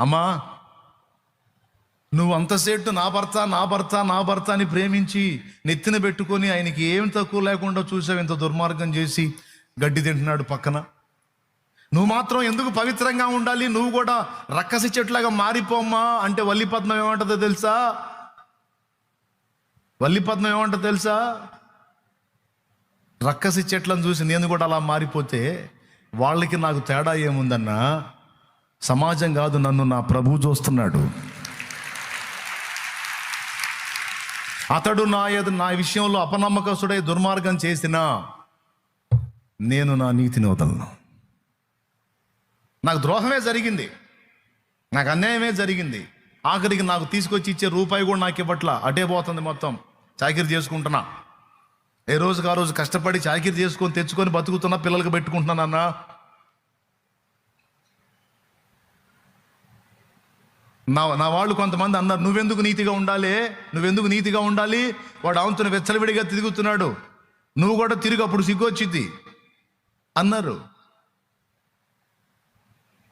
అమ్మా, నువ్వు అంతసేపు నా భర్త నా భర్త నా భర్త అని ప్రేమించి నెత్తిన పెట్టుకొని ఆయనకి ఏం తక్కువ లేకుండా చూసావు, ఇంత దుర్మార్గం చేసి గడ్డి తింటున్నాడు పక్కన. నువ్వు మాత్రం ఎందుకు పవిత్రంగా ఉండాలి, నువ్వు కూడా రక్కసి చెట్లాగా మారిపోమ్మా అంటే వల్లిపద్మం ఏమంటుందో తెలుసా? వల్లిపద్మం ఏమంటుందో తెలుసా? రక్కసి చెట్లను చూసి నేను కూడా అలా మారిపోతే వాళ్ళకి నాకు తేడా ఏముందన్నా? సమాజం కాదు, నన్ను నా ప్రభువు చూస్తున్నాడు. అతడు నా విషయంలో అపనమ్మకస్తుడై దుర్మార్గం చేసినా నేను నా నీతిని వదలను. నాకు ద్రోహమే జరిగింది, నాకు అన్యాయమే జరిగింది, ఆఖరికి నాకు తీసుకొచ్చి ఇచ్చే రూపాయి కూడా నాకు ఇవ్వట్లా, అటే పోతుంది మొత్తం. చాకిరీ చేసుకుంటున్నా, ఏ రోజుకి ఆ రోజు కష్టపడి చాకిరీ చేసుకొని తెచ్చుకొని బతుకుతున్నా, పిల్లలకి పెట్టుకుంటున్నానన్నా. నా వాళ్ళు కొంతమంది అన్నారు, నువ్వెందుకు నీతిగా ఉండాలి, వాడు ఆవుతున్న వెచ్చలవిడిగా తిరుగుతున్నాడు, నువ్వు కూడా తిరిగి, అప్పుడు సిగ్గొచ్చిద్ది అన్నారు.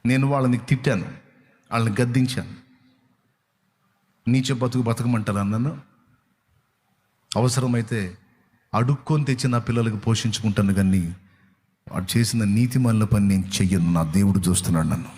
నేను వాళ్ళని తిట్టాను, వాళ్ళని గద్దించాను. నీచ బతుకమంటారు నన్ను. అవసరమైతే అడుక్కొని తెచ్చి నా పిల్లలకు పోషించుకుంటాను, కానీ వాడు చేసిన నీతిమాలిన పని నేను చెయ్యను. నా దేవుడు చూస్తున్నాడు నన్ను.